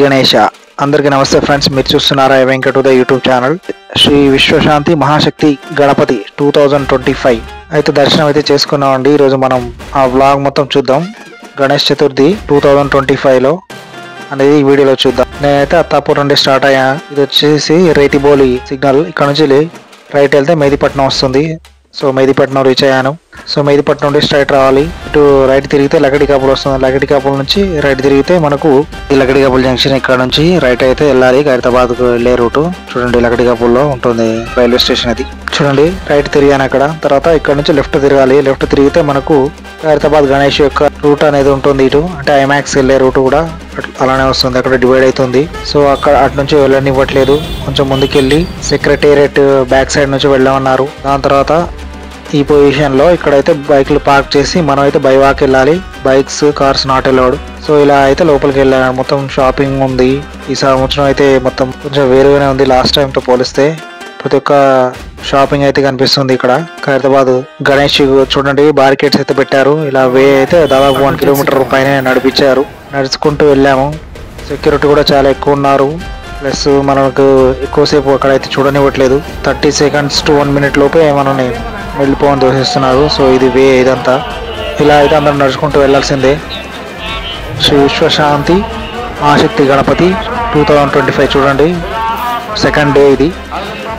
గణేష. అందరికీ నమస్తే ఫ్రెండ్స్, మీరు చూస్తున్నారా వెంకటుదయ్ యూట్యూబ్ ఛానల్. శ్రీ విశ్వశాంతి మహాశక్తి గణపతి 2025 అయితే దర్శనం అయితే చేసుకున్నామండి. ఈరోజు మనం ఆ వ్లాగ్ మొత్తం చూద్దాం. గణేష్ చతుర్థి 2025లో అనేది ఈ వీడియోలో చూద్దాం. నేనైతే అత్తాపూర్ నుండి స్టార్ట్ అయ్యా. ఇది వచ్చేసి రేతిబోలి సిగ్నల్. ఇక్కడ నుంచి రైట్ వెళ్తే మెహదీపట్నం వస్తుంది. సో మెహదీపట్నం రీచ్ అయ్యాను. సో మెహదీపట్నం నుండి స్ట్రైట్ రావాలి. ఇటు రైట్ తిరిగితే లగడికాపుల్ వస్తుంది. లగడికాపుల్ నుంచి రైట్ తిరిగితే మనకు ఈ లగడికాపుల్ జంక్షన్. ఇక్కడ నుంచి రైట్ అయితే వెళ్ళాలి ఖైరతాబాద్ కు వెళ్ళే రూటు. చూడండి, లగడికాపుల్లో ఉంటుంది రైల్వే స్టేషన్. అది చూడండి, రైట్ తిరిగాను అక్కడ. తర్వాత ఇక్కడ నుంచి లెఫ్ట్ తిరగాలి. లెఫ్ట్ తిరిగితే మనకు ఖైరతాబాద్ గణేష్ యొక్క రూట్ అనేది ఉంటుంది. ఇటు అంటే ఐమాక్స్ వెళ్ళే రూట్ కూడా అలానే వస్తుంది. అక్కడ డివైడ్ అవుతుంది. సో అక్కడ అటు నుంచి వెళ్ళనివ్వట్లేదు. కొంచెం ముందుకెళ్ళి సెక్రటేరియట్ బ్యాక్ సైడ్ నుంచి వెళ్ళమన్నారు. దాని తర్వాత ఈ పొజిషన్ లో ఇక్కడైతే బైక్లు పార్క్ చేసి మనం అయితే బై వాక్ వెళ్ళాలి. Bikes cars not allowed. So ఇలా అయితే లోపలికి వెళ్ళాను. మొత్తం షాపింగ్ ఉంది. ఈ సంవత్సరం అయితే మొత్తం కొంచెం వేరుగానే ఉంది లాస్ట్ టైం తో పోలిస్తే. ప్రతి ఒక్క షాపింగ్ అయితే కనిపిస్తుంది ఇక్కడ. ఖైరతాబాద్ గణేష్ చూడండి, బారికేడ్స్ అయితే పెట్టారు. ఇలా వే అయితే దాదాపు 1 కిలోమీటర్ పైన నడిపించారు. నడుచుకుంటూ వెళ్ళాము. సెక్యూరిటీ కూడా చాలా ఎక్కువ ఉన్నారు. ప్లస్ మనకు ఎక్కువసేపు అక్కడైతే చూడనివ్వట్లేదు. 30 seconds to 1 minute లోపే మనల్ని వెళ్ళిపోవని దోషిస్తున్నారు. సో ఇది వే ఇదంతా. ఇలా అయితే అందరం నడుచుకుంటూ వెళ్ళాల్సిందే. శ్రీ విశ్వశాంతి మహాశక్తి గణపతి 2025 చూడండి, సెకండ్ డే ఇది.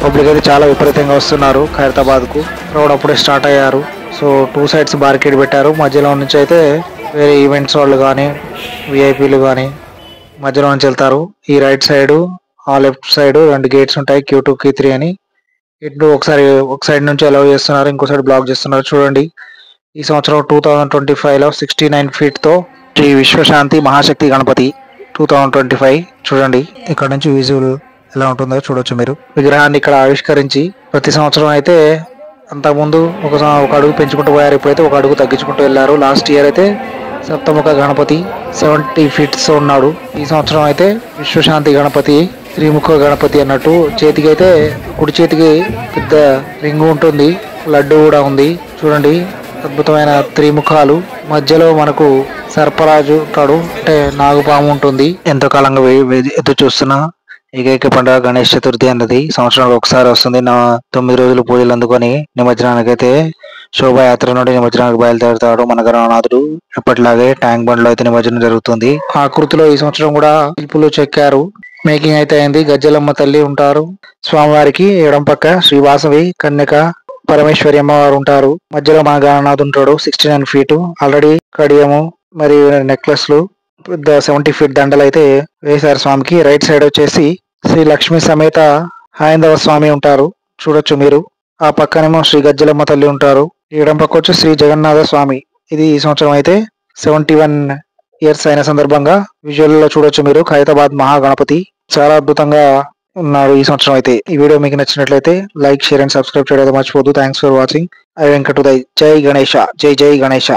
పబ్లిక్ అయితే చాలా విపరీతంగా వస్తున్నారు ఖైరతాబాద్కు. క్రౌడ్ అప్పుడే స్టార్ట్ అయ్యారు. సో 2 sides బార్కెట్ పెట్టారు. మధ్యలో నుంచి అయితే వేరే ఈవెంట్స్ వాళ్ళు కానీ విఐపీలు కానీ మధ్యలో నుంచి వెళ్తారు. ఈ రైట్ సైడ్ ఆ లెఫ్ట్ సైడ్ 2 గేట్స్ ఉంటాయి, Q2 Q3 అని. ఇటు ఒక సైడ్ నుంచి అలౌ చేస్తున్నారు, ఇంకో సైడ్ బ్లాక్ చేస్తున్నారు. చూడండి, ఈ సంవత్సరం 2025లో 69 feet తో శ్రీ విశ్వశాంతి మహాశక్తి గణపతి 2025 చూడండి. ఇక్కడ నుంచి విజువల్ ఎలా ఉంటుందో చూడొచ్చు మీరు. విగ్రహాన్ని ఇక్కడ ఆవిష్కరించి ప్రతి సంవత్సరం అయితే అంతకుముందు ఒక అడుగు పెంచుకుంటూ పోయారు. ఇప్పుడైతే ఒక అడుగు తగ్గించుకుంటూ వెళ్ళారు. లాస్ట్ ఇయర్ అయితే సప్తముఖ గణపతి 70 feet ఉన్నాడు. ఈ సంవత్సరం అయితే విశ్వశాంతి గణపతి త్రిముఖ గణపతి అన్నట్టు. చేతికి అయితే కుడి చేతికి పెద్ద రింగు ఉంటుంది, లడ్డు కూడా ఉంది. చూడండి, అద్భుతమైన త్రిముఖాలు. మధ్యలో మనకు సర్పరాజు ఉంటాడు, అంటే నాగుపాము ఉంటుంది. ఎంతో కాలంగా ఎదురు చూస్తున్న ఏకైక పండుగ గణేష్ చతుర్థి అన్నది సంవత్సరానికి ఒకసారి వస్తుంది. 9 రోజులు పూజలు అందుకొని నిమజ్జనానికైతే శోభాయాత్ర నుండి నిమజ్జనానికి బయలుదేరుతాడు మన గణనాథుడు. ఎప్పటిలాగే ట్యాంక్ బండ్ లో అయితే నిమజ్జనం జరుగుతుంది. ఆకృతిలో ఈ సంవత్సరం కూడా శిల్పులు చెక్కారు. మేకింగ్ అయితే అయింది. గజ్జలమ్మ తల్లి ఉంటారు. స్వామివారికి ఎడం పక్క శ్రీవాసవి కన్యక పరమేశ్వరి అమ్మవారు ఉంటారు. మధ్యలో మన గణనాథ్ ఉంటాడు. 69 feet. ఆల్రెడీ కడియము మరియు నెక్లెస్లు పెద్ద 70 feet దండలు అయితే వేశారు స్వామికి. రైట్ సైడ్ వచ్చేసి శ్రీ లక్ష్మీ సమేత హైందవ స్వామి ఉంటారు, చూడొచ్చు మీరు. ఆ పక్కనేమో శ్రీ గజ్జలమ్మ తల్లి ఉంటారు. ఎడం పక్క వచ్చి శ్రీ జగన్నాథ స్వామి. ఇది ఈ సంవత్సరం అయితే 71 years అయిన సందర్భంగా విజువల్ లో చూడొచ్చు మీరు. ఖైరతాబాద్ మహాగణపతి చాలా అద్భుతంగా ఉన్నారు ఈ సంవత్సరం అయితే. ఈ వీడియో మీకు నచ్చినట్లయితే లైక్, షేర్ అండ్ సబ్స్క్రైబ్ చేయడం మర్చిపోద్దు. Thanks for watching. I Venkatuday. జై గణేష. జై జై గణేష.